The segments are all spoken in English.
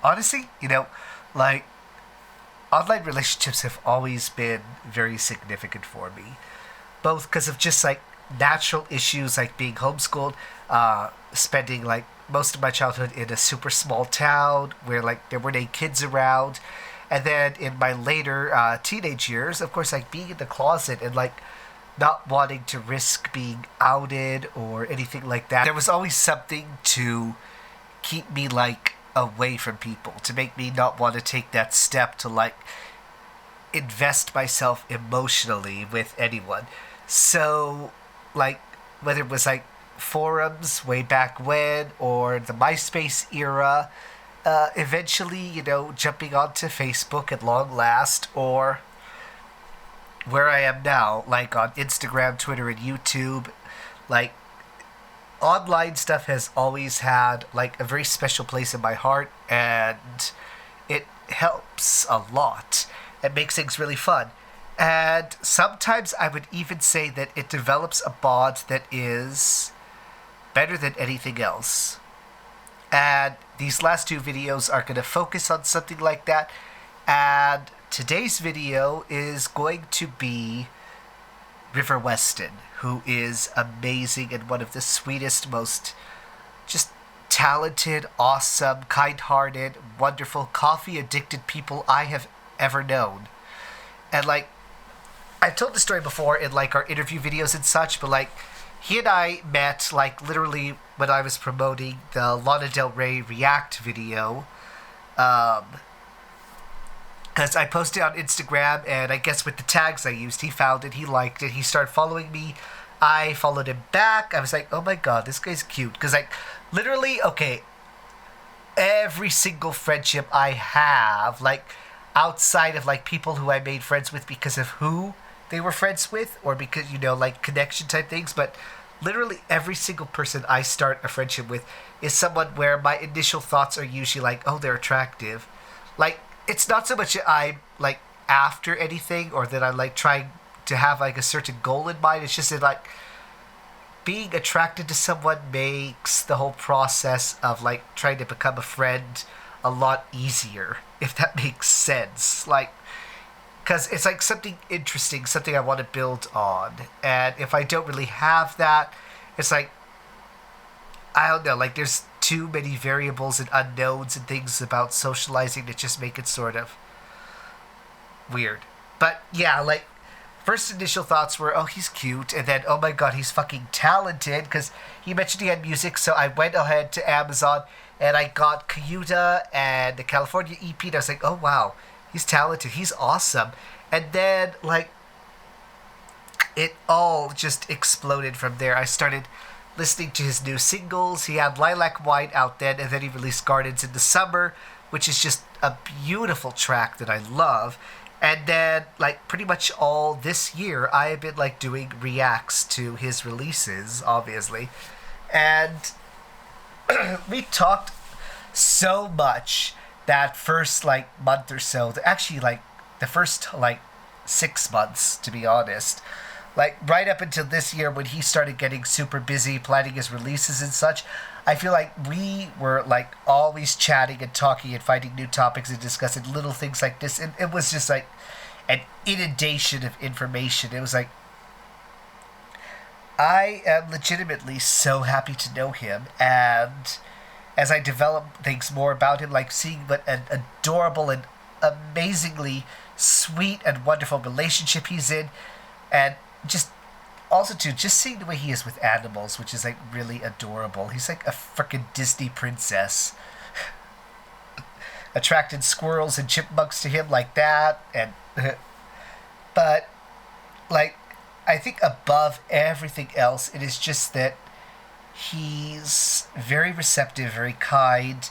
honestly, like, online relationships have always been very significant for me, both because of just like natural issues like being homeschooled, spending like most of my childhood in a super small town where like there weren't any kids around, and then in my later teenage years, of course, like being in the closet and like not wanting to risk being outed or anything like that. There was always something to keep me like away from people, to make me not want to take that step to like invest myself emotionally with anyone. So, like, whether it was like forums way back when or the MySpace era, eventually, jumping onto Facebook at long last, or where I am now, like on Instagram, Twitter, and YouTube, like, online stuff has always had like a very special place in my heart, and it helps a lot. It makes things really fun. And sometimes I would even say that it develops a bond that is better than anything else. And these last two videos are going to focus on something like that. And today's video is going to be River Westin, who is amazing and one of the sweetest, most just talented, awesome, kind-hearted, wonderful, coffee-addicted people I have ever known. And like, I've told the story before in like our interview videos and such, but like, he and I met like literally when I was promoting the Lana Del Rey React video. Because I posted on Instagram, and I guess with the tags I used, he found it, he liked it, he started following me. I followed him back. I was like, oh my god, this guy's cute. Because, like, literally, okay, every single friendship I have, like, outside of, like, people who I made friends with because of who they were friends with, or because, like, connection type things, but literally every single person I start a friendship with is someone where my initial thoughts are usually like, oh, they're attractive. Like, it's not so much that I'm like after anything or that I'm like trying to have like a certain goal in mind. It's just that like being attracted to someone makes the whole process of like trying to become a friend a lot easier, if that makes sense. Like, because it's like something interesting, something I want to build on. And if I don't really have that, it's like, I don't know, like there's too many variables and unknowns and things about socializing that just make it sort of weird. But yeah, like, first initial thoughts were, oh, he's cute, and then, oh my god, he's fucking talented, because he mentioned he had music, so I went ahead to Amazon, and I got Cayuta and the California EP, and I was like, oh wow, he's talented, he's awesome. And then, like, it all just exploded from there. I started listening to his new singles. He had Lilac White out then, and then he released Gardens in the Summer, which is just a beautiful track that I love. And then, like, pretty much all this year, I have been, like, doing reacts to his releases, obviously. And we talked so much that first, like, month or so. Actually, like, the first, like, 6 months, to be honest. Like, right up until this year when he started getting super busy planning his releases and such, I feel like we were, like, always chatting and talking and finding new topics and discussing little things like this. And it was just, like, an inundation of information. It was like, I am legitimately so happy to know him. And as I develop things more about him, like seeing what an adorable and amazingly sweet and wonderful relationship he's in, and just also too, just seeing the way he is with animals, which is like really adorable. He's like a freaking Disney princess. Attracted squirrels and chipmunks to him like that, and but like, I think above everything else, it is just that he's very receptive, very kind,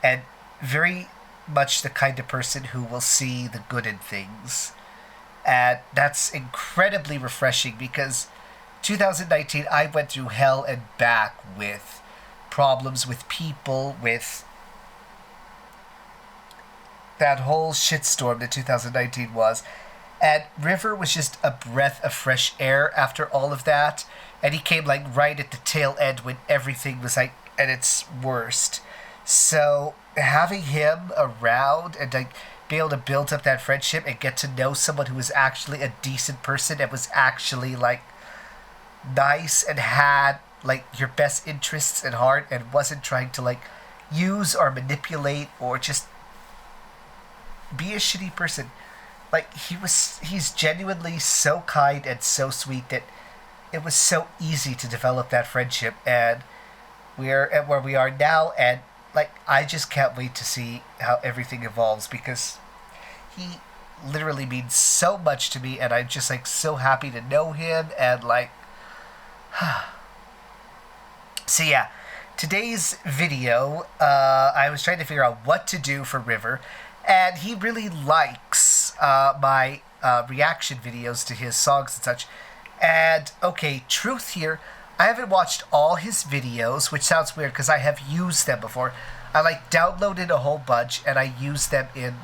and very much the kind of person who will see the good in things. And that's incredibly refreshing, because 2019, I went through hell and back with problems with people, with that whole shitstorm that 2019 was. And River was just a breath of fresh air after all of that. And he came like right at the tail end when everything was like at its worst. So having him around and like be able to build up that friendship and get to know someone who was actually a decent person and was actually like nice and had like your best interests at heart and wasn't trying to like use or manipulate or just be a shitty person. Like he's genuinely so kind and so sweet that it was so easy to develop that friendship, and we're at where we are now, and like I just can't wait to see how everything evolves because he literally means so much to me, and I'm just like so happy to know him and like so yeah, today's video, I was trying to figure out what to do for River, and he really likes my reaction videos to his songs and such. And okay, truth here, I haven't watched all his videos, which sounds weird because I have used them before. I like downloaded a whole bunch and I used them in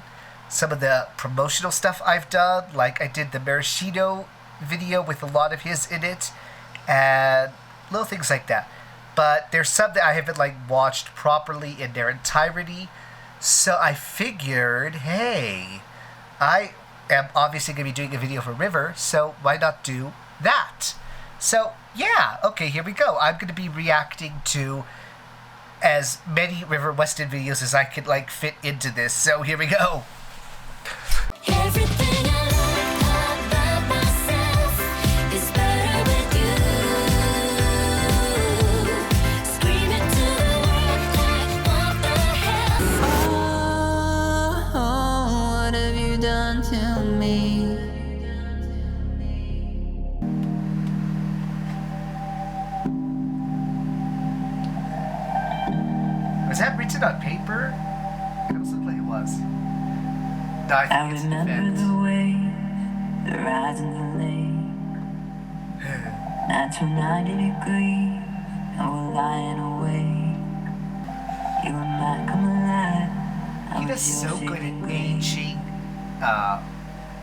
some of the promotional stuff I've done. Like I did the Maraschino video with a lot of his in it and little things like that. But there's some that I haven't like watched properly in their entirety. So I figured, hey, I am obviously going to be doing a video for River, so why not do that? So yeah, okay, here we go. I'm going to be reacting to as many River Westin videos as I could like fit into this. So here we go. Everything I like about myself is better with you. Scream it to the world like what the hell. Oh, what have you done to me? Was that written on paper? It almost looked like it was. No, I think it's an event. The waves, the rise in the lake. Nights were 90 degrees, and we're lying awake. You and I come alive. He does so good at aging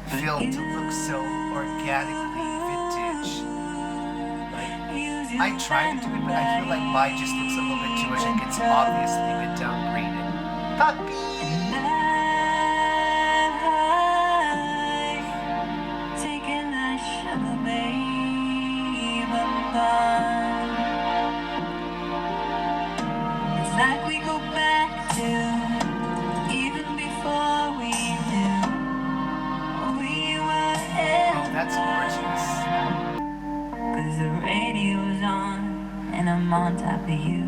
film to look so organically vintage. Like, I try to do it, but I feel like mine just looks a little bit too much like it's obviously been downgraded. Puppy! Like we go back to even before we knew we were in Oh, that's gorgeous. 'Cause the radio's on and I'm on top of you.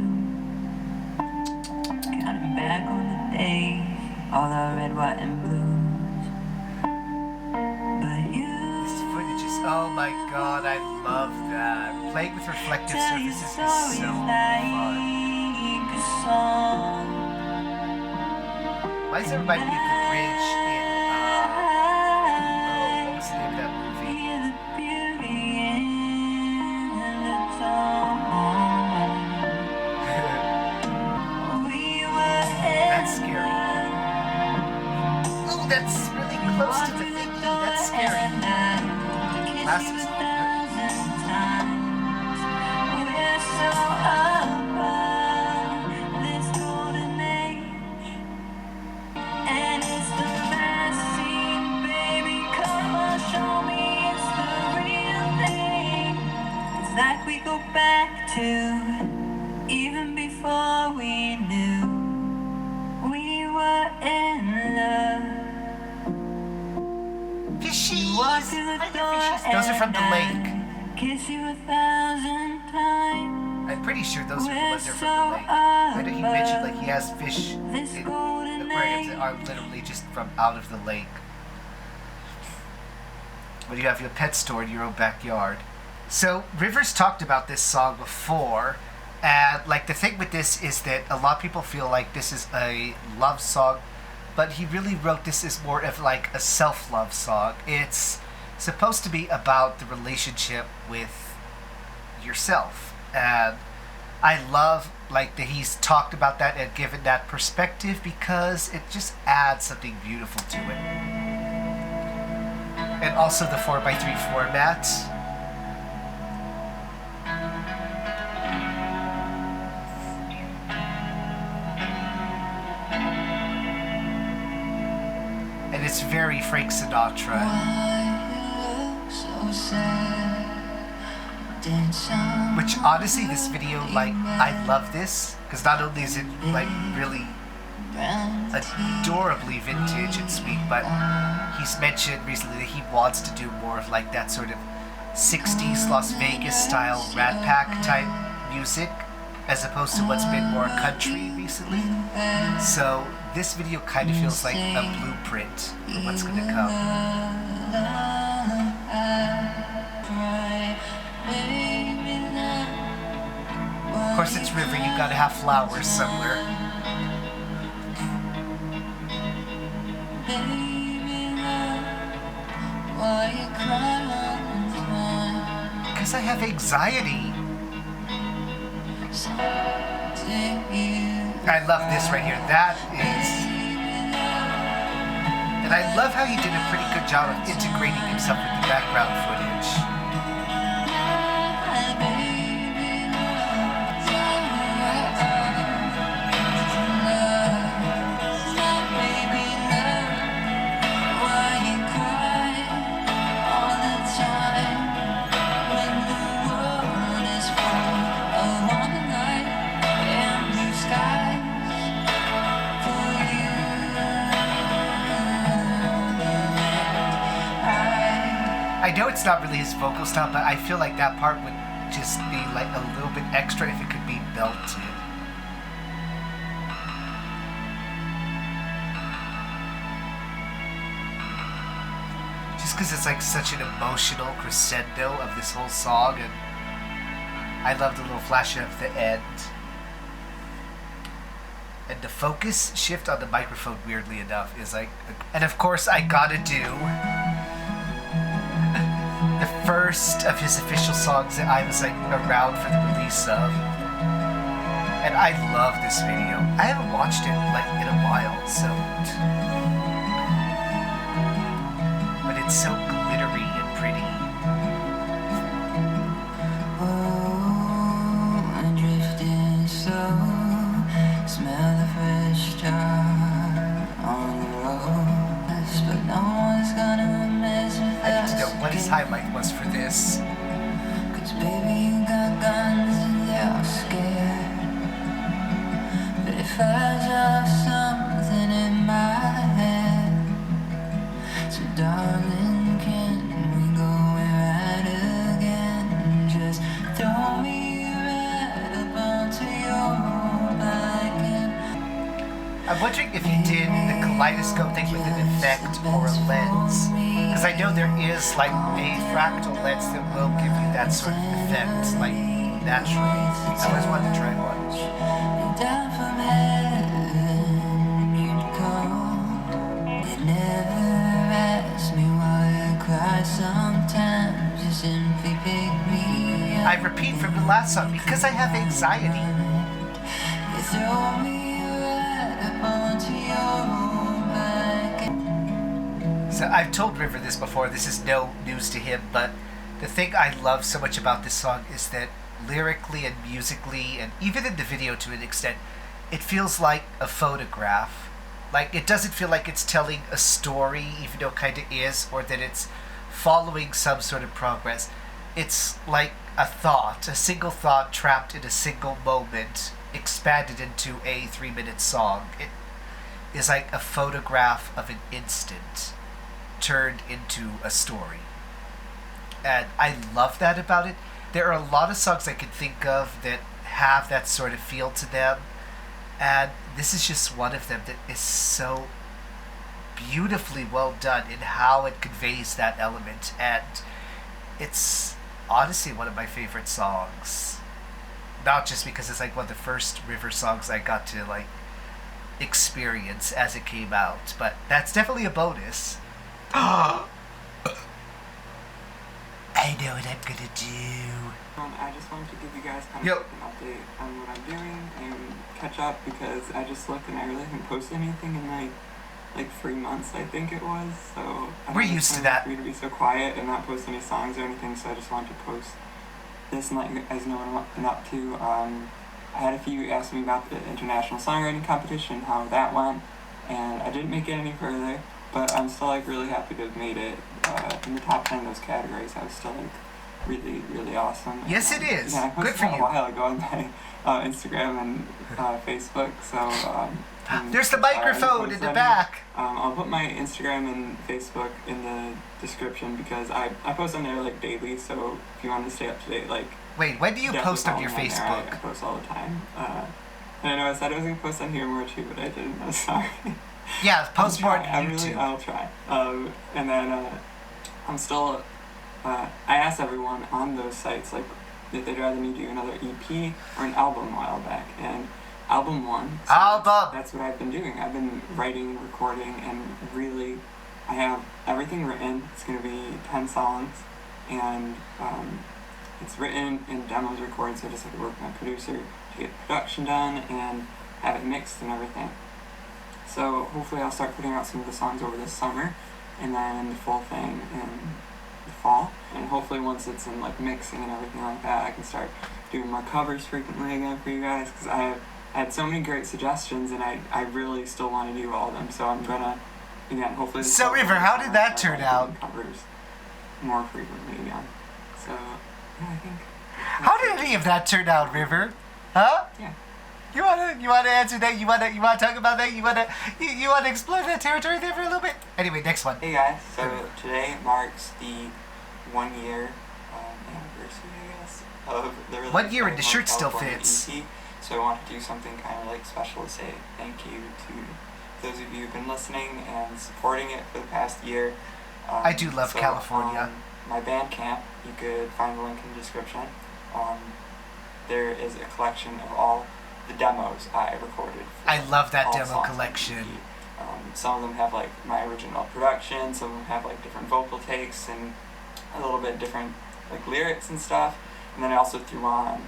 Counting back on the days, all the red, white, and blues. But you, This footage is, oh my god, I love that. Playing with reflective surfaces is so fun. Why does it remind me of the bridge in, what was the name of that movie? That's scary. Oh, that's really close to the thingy. That's scary. Glasses. Like we go back to even before we knew we were in love. Fishies! Walk through the door. Those are from the lake. Kiss you 1,000 times. I'm pretty sure those are the ones that are from the lake. I know he mentioned like he has fish in aquariums that are literally just from out of the lake. But you have your pet store in your own backyard. So Rivers talked about this song before, and like the thing with this is that a lot of people feel like this is a love song, but he really wrote this as more of like a self-love song. It's supposed to be about the relationship with yourself, and I love like that he's talked about that and given that perspective because it just adds something beautiful to it. And also the 4x3 format. And it's very Frank Sinatra. Which honestly, this video, like, I love this because not only is it like really adorably vintage and sweet, but he's mentioned recently that he wants to do more of like that sort of 60s Las Vegas style Rat Pack type music as opposed to what's been more country recently. So this video kind of feels like a blueprint for what's gonna come. Of course, it's River, you gotta have flowers somewhere. Because I have anxiety. I love this right here. That is... And I love how he did a pretty good job of integrating himself with the background footage. I know it's not really his vocal style, but I feel like that part would just be like a little bit extra if it could be belted. Just because it's like such an emotional crescendo of this whole song, and I love the little flash of the end. And the focus shift on the microphone, weirdly enough, is like... And of course, I gotta do the first of his official songs that I was like around for the release of. And I love this video. I haven't watched it like in a while, so... But it's so glittery and pretty. Oh, I'm drifting slow. Smell the fresh tar on the road, but no one's gonna mess with I need to us. know what his highlight was for this. 'Cause baby, you got guns and they're scared. But if I saw something in my head, so darling, can we go right again? Just throw me right up onto your back and I'm wondering if he did the kaleidoscope thing with an effect or a lens. Because I know there is like a fractal lens that will give you that sort of effect, like naturally. I always wanted to try one. down from heaven you'd come. You never asked me why I cry sometimes. You simply pick me up. I repeat from the last song because I have anxiety. You throw me right up onto your back. So I've told River this before, this is no news to him, but the thing I love so much about this song is that lyrically and musically, and even in the video to an extent, it feels like a photograph. Like, it doesn't feel like it's telling a story, even though it kind of is, or that it's following some sort of progress. It's like a thought, a single thought trapped in a single moment, expanded into a 3-minute song. It is like a photograph of an instant turned into a story. And I love that about it. There are a lot of songs I can think of that have that sort of feel to them, and this is just one of them that is so beautifully well done in how it conveys that element, and it's honestly one of my favorite songs. Not just because it's like one of the first River songs I got to like experience as it came out, but that's definitely a bonus. I know what I'm gonna do. I just wanted to give you guys kind of Yo. like an update on what I'm doing and catch up because I just looked and I really haven't posted anything in like 3 months, I think it was. So I We're know it's used to kind of that. weird to be so quiet and not post any songs or anything. So I just wanted to post this and let you guys know what I've been up to. I had a few ask me about the international songwriting competition, how that went, and I didn't make it any further. but I'm still like really happy to have made it in the top 10 of those categories. I was still like really, really awesome. Yes, and, it is. Yeah, I posted Good for that you. a while ago on my Instagram and Facebook. So There's the I microphone in post the them. back. I'll put my Instagram and Facebook in the description because I post on there like daily. So if you want to stay up to date, like Wait, when do you definitely post on follow your me there. Facebook? I post all the time. And I know I said I was gonna post on here more too, but I didn't. I'm sorry. Yeah, post more on I'll try. YouTube. I'll try. And then I'm still. I asked everyone on those sites like if they'd rather me do another EP or an album a while back, and album won. So Album. That's what I've been doing. I've been writing, recording, and really, I have everything written. It's gonna be 10 songs, and it's written and demos recorded. So I just have to work with my producer to get production done and have it mixed and everything. So hopefully I'll start putting out some of the songs over this summer, and then the full thing in the fall. And hopefully once it's in like mixing and everything like that, I can start doing more covers frequently again for you guys, because I had so many great suggestions, and I really still want to do all of them. So I'm gonna, again, hopefully. this So, fall, River, how did I'll that start turn out? doing covers more frequently again. So yeah, I think. How did any of that turn out, River? Huh? Yeah. You wanna answer that? You wanna talk about that? You wanna explore that territory there for a little bit? Anyway, next one. Hey guys, so today marks the 1 year anniversary, I guess, of the release 1 year and of the my shirt still California fits. EP. So I wanted to do something kind of like special to say thank you to those of you who've been listening and supporting it for the past year. I do love California. My Bandcamp, you could find the link in the description. There is a collection of all the demos I recorded. For I love that all demo songs on the collection. EP. Some of them have like my original production, some of them have like different vocal takes and a little bit different like lyrics and stuff. And then I also threw on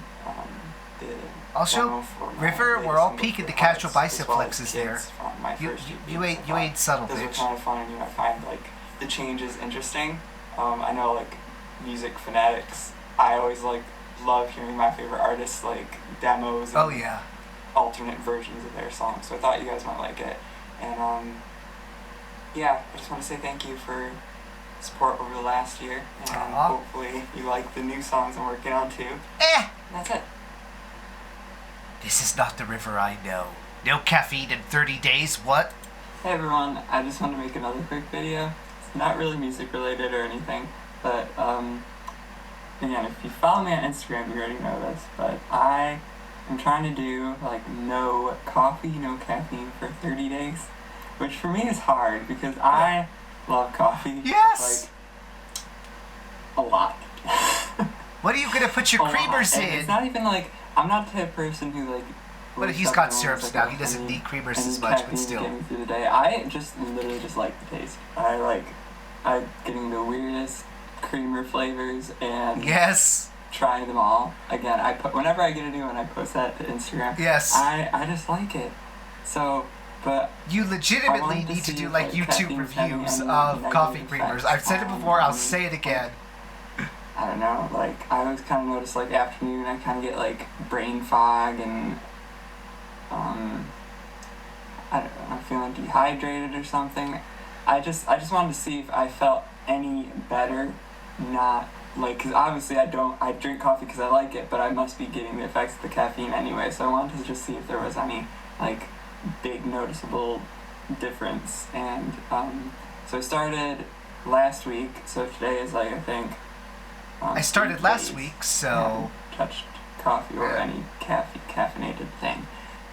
the Also, demo for my River, latest we're all single, peeking the For casual Hearts, bicep as well as flexes Kids there. From my first EP. You ain't So subtle, those are bitch. kind of fun, and I find like the changes interesting. I know like music fanatics, I always like love hearing my favorite artists like demos and Oh yeah. alternate versions of their songs. So I thought you guys might like it. And yeah, I just want to say thank you for support over the last year, and Aw. hopefully you like the new songs I'm working on too. Eh. And that's it. This is not the River I know. No caffeine in 30 days. What? Hey everyone, I just want to make another quick video. It's not really music related or anything, but again, if you follow me on Instagram, you already know this, but I am trying to do like no coffee, no caffeine for 30 days, which for me is hard because I love coffee. Yes! Like, a lot. What are you gonna put your A lot. creamers And in? It's not even like, I'm not the type of person who like... But wakes he's up got and wants, syrups like, now. oh, He doesn't I need creamers I as need much, but caffeine to still. get me through the day. I just literally just like the taste. I'm getting the weirdest creamer flavors and Yes. trying them all. Again, whenever I get a new one, I post that to Instagram. Yes. I just like it. So, but You I legitimately wanted to need to see do if, like like, YouTube caffeine's having reviews any of negative coffee effects creamers. I've said it on before. I'll me. say it again. I don't know, like, I always kind of notice, like, afternoon, I kind of get, like, brain fog and, I don't know, I'm feeling dehydrated or something. I just wanted to see if I felt any better, not, like, because obviously I drink coffee because I like it, but I must be getting the effects of the caffeine anyway, so I wanted to just see if there was any, like, big noticeable difference. And, so I started last week, so today is, like, I think, I started 8 last days. week, so Haven't touched coffee or any caffeinated thing,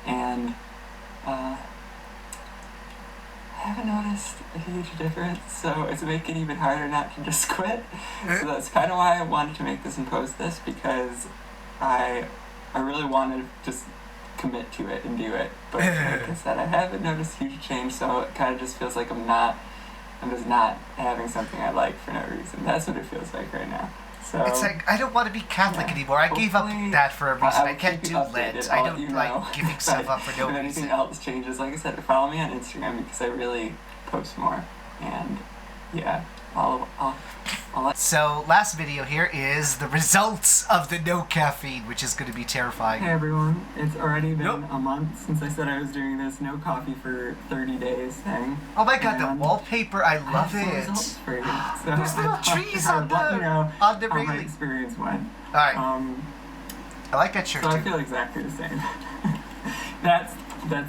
and I haven't noticed a huge difference. So it's making it even harder not to just quit. So that's kind of why I wanted to make this and post this, because I really wanted to just commit to it and do it. But like I said, I haven't noticed huge change, so it kind of just feels like I'm just not having something I like for no reason. That's what it feels like right now. So it's like I don't want to be Catholic yeah. anymore. I gave up Hopefully, that for a reason. I will can't keep do you Lent. updated. I I'll don't let you like know. giving stuff up for no If anything reason. else changes, like I said, follow me on Instagram because I really post more. And yeah, I'll So, last video here is the results of the no caffeine, which is going to be terrifying. Hey everyone, it's already been Nope. a month since I said I was doing this no coffee for 30 days thing. Oh my god, the And wallpaper, I I love have some it. results for you. So There's little I thought trees I on would let the- you know on the how my railing. experience went. Alright, Um, I like that shirt so I too. feel exactly the same. that's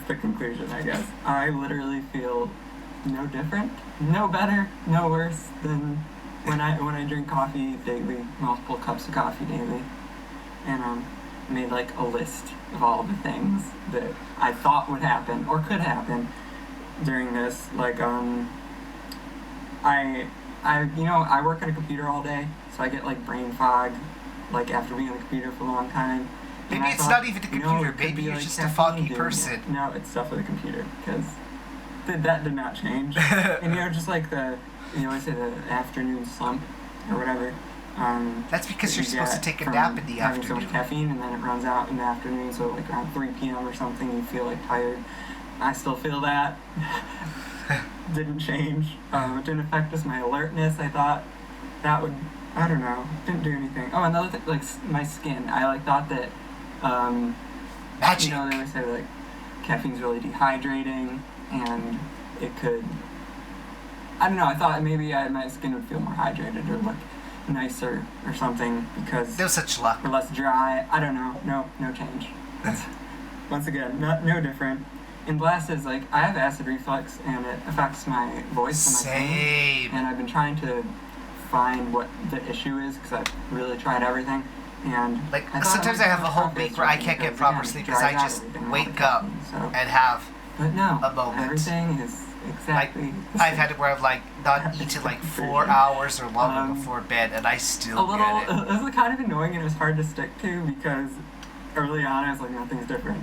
the conclusion, I guess. I literally feel no different, no better, no worse than when I drink coffee daily, multiple cups of coffee daily, and made like a list of all the things that I thought would happen or could happen during this. Like I work at a computer all day, so I get like brain fog, like after being on the computer for a long time. And Maybe I it's thought, not even the you know, computer, it could maybe be, you're like, just a caffeine foggy doing it. person. No, it's stuff with the computer, because that did not change. And just like the, I say the afternoon slump or whatever. That's because you're you supposed to get take a from nap in the having so much afternoon. caffeine, and then it runs out in the afternoon, so like around 3 p.m. or something, you feel like tired. I still feel that. Didn't change. It didn't affect just my alertness. I thought that would, I don't know, didn't do anything. Oh, another thing, like my skin. I like thought that, Magic. they always say like caffeine's really dehydrating, and it could, I don't know, I thought maybe my skin would feel more hydrated or look nicer or something because No such luck. we're less dry. I don't know. No change. Once again, no different. In glasses, like I have acid reflux and it affects my voice and my singing. Same. And I've been trying to find what the issue is because I've really tried everything. And Like, I thought sometimes it I was have a whole coffee week where I something can't get because, proper again, sleep it because I dries out just everything, all wake the up caffeine, so. and have But no, a moment. everything is like exactly the I've same. had it where I've like not eaten like 4 hours or longer Um, before bed and I still a little, get it. it was kind of annoying and it was hard to stick to because early on I was like, nothing's different.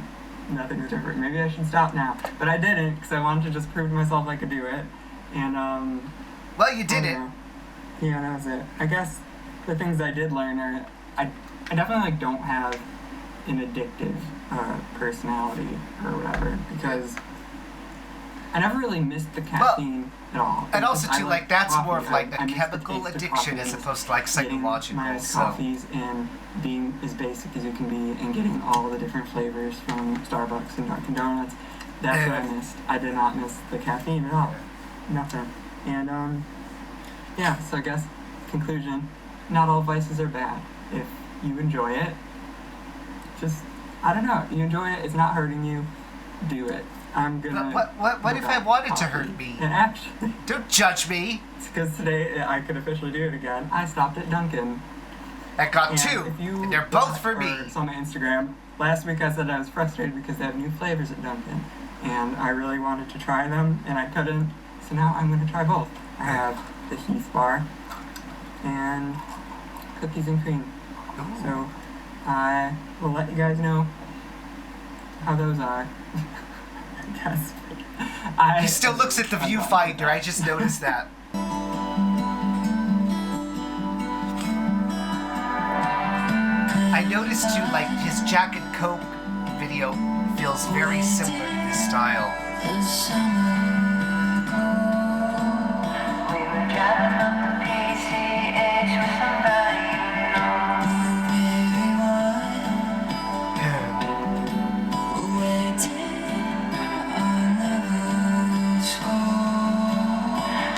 Maybe I should stop now. But I didn't because I wanted to just prove to myself I could do it. And, Well, you did I it. don't know. Yeah, that was it. I guess the things I did learn are, I definitely like don't have an addictive personality or whatever because I never really missed the caffeine at all. And also I too, like that's coffee. more of like I a missed the chemical taste of addiction coffee as and opposed to like getting psychological. my iced So coffees and being as basic as you can be and getting all the different flavors from Starbucks and Dunkin' Donuts. That's what I missed. I did not miss the caffeine at all. Nothing. And yeah, so I guess conclusion, not all vices are bad. If you enjoy it, just I don't know, you enjoy it, it's not hurting you, do it. I'm gonna But what go if I back wanted to coffee. hurt me? And actually, Don't judge me. it's because today I could officially do it again. I stopped at Dunkin'. I got And 2. if you And they're both watch for or me. saw my Instagram, last week I said I was frustrated because they have new flavors at Dunkin'. And I really wanted to try them, and I couldn't. So now I'm going to try both. I have the Heath bar and cookies and cream. So I will let you guys know how those are. I guess. He still looks at the viewfinder. I just noticed that. I noticed too, like his Jack and Coke video feels very similar to this style. The summer cold. We were driving up the PCH with somebody you know. Baby, where did our lovers go?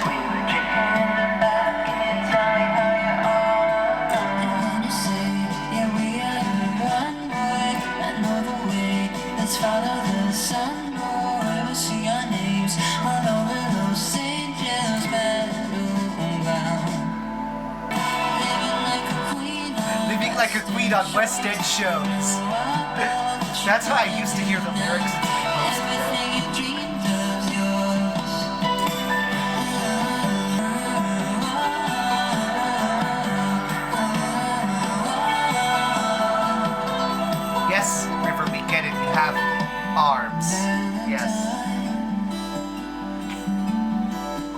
We were drinking in the back and you tell me how you're all alone. And you say, yeah, we are the one way, another way. Let's follow the sun, or ever see our names all over those St. James battleground. Living like a queen on West End shows. That's how I used to hear the lyrics. Everything you dreamed of yours. Yes, River, we get it. You have arms. Yes.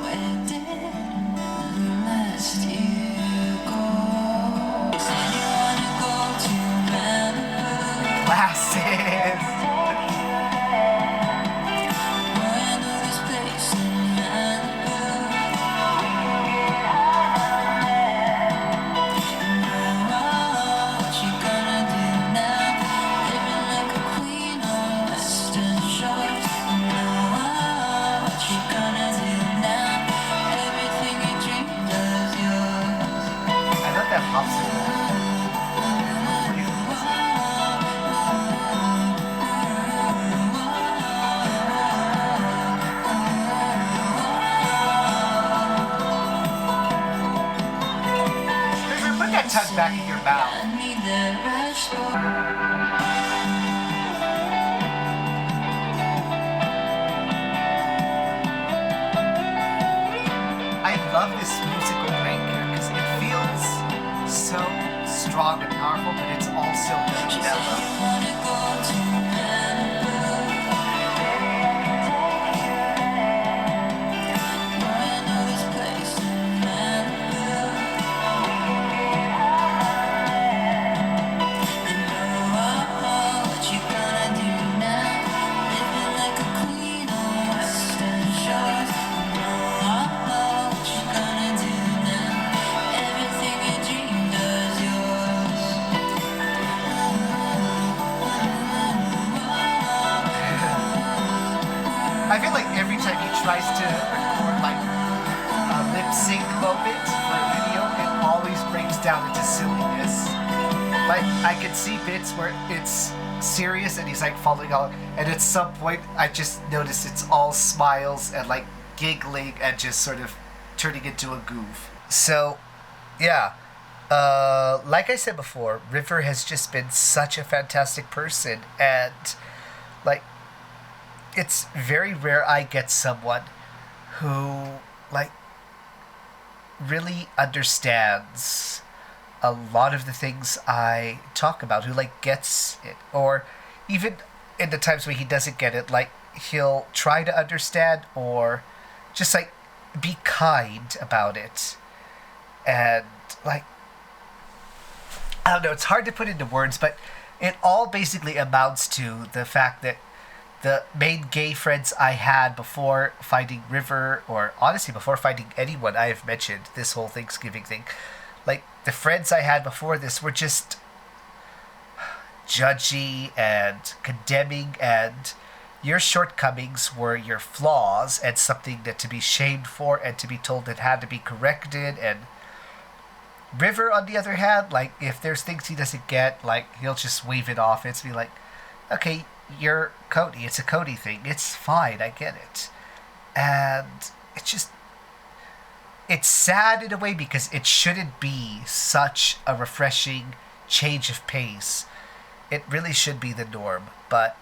Where did last year go? Said you wanna go to Malibu. Glasses. tongue back in your mouth. I need the rush, I love this musical break here because it feels so strong and powerful, but it's also mellow. wanna go to Malibu. I know this place in Malibu. And what you gonna do now? Living like a queen on Western shores. What you gonna do now? Everything you dreamed is yours. I feel like every time he tries to record like a lip sync moment for a video, it always breaks down into silliness. Like I can see bits where it's serious and he's like falling out, and at some point I just notice it's all smiles and like giggling and just sort of turning into a goof. So, yeah. Like I said before, River has just been such a fantastic person, and like it's very rare I get someone who like really understands a lot of the things I talk about, who like gets it, or even in the times where he doesn't get it, like he'll try to understand or just like be kind about it. And like I don't know, it's hard to put into words, but it all basically amounts to the fact that the main gay friends I had before finding River, or honestly before finding anyone I have mentioned this whole Thanksgiving thing, like the friends I had before this were just judgy and condemning, and your shortcomings were your flaws and something that to be shamed for and to be told that had to be corrected. And River, on the other hand, like if there's things he doesn't get, like he'll just wave it off. It's be like, okay, you're Cody. It's a Cody thing. It's fine. I get it. And it's sad in a way because it shouldn't be such a refreshing change of pace. It really should be the norm. But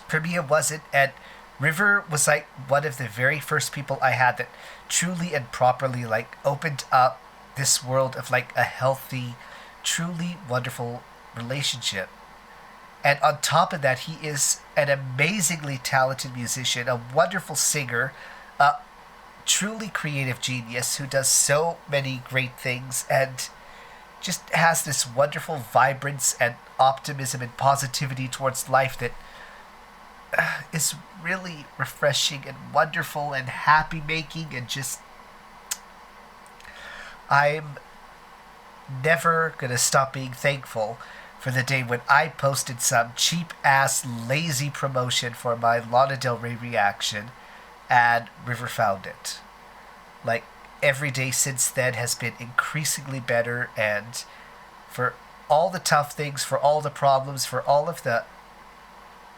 for me, it wasn't. And River was like one of the very first people I had that truly and properly like opened up this world of like a healthy, truly wonderful relationship. And on top of that, he is an amazingly talented musician, a wonderful singer, a truly creative genius who does so many great things and just has this wonderful vibrance and optimism and positivity towards life that is really refreshing and wonderful and happy making, and just I'm never gonna stop being thankful for the day when I posted some cheap ass lazy promotion for my Lana Del Rey reaction and River found it. Like every day since then has been increasingly better, and for all the tough things, for all the problems, for all of the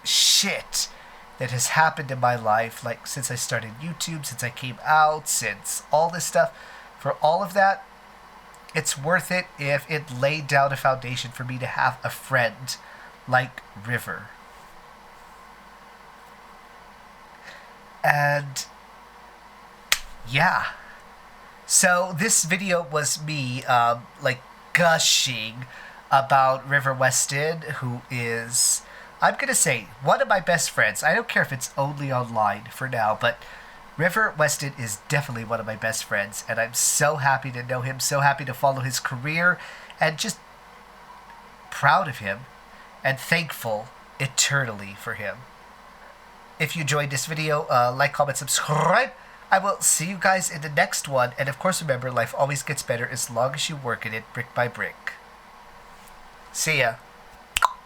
shit that has happened in my life, like since I started YouTube, since I came out, since all this stuff, for all of that, it's worth it if it laid down a foundation for me to have a friend like River. And yeah. So this video was me like gushing about River Westin, who is, I'm gonna say, one of my best friends. I don't care if it's only online for now, but River Westin is definitely one of my best friends, and I'm so happy to know him, so happy to follow his career, and just proud of him and thankful eternally for him. If you enjoyed this video, like, comment, subscribe. I will see you guys in the next one, and of course remember, life always gets better as long as you work at it brick by brick. See ya.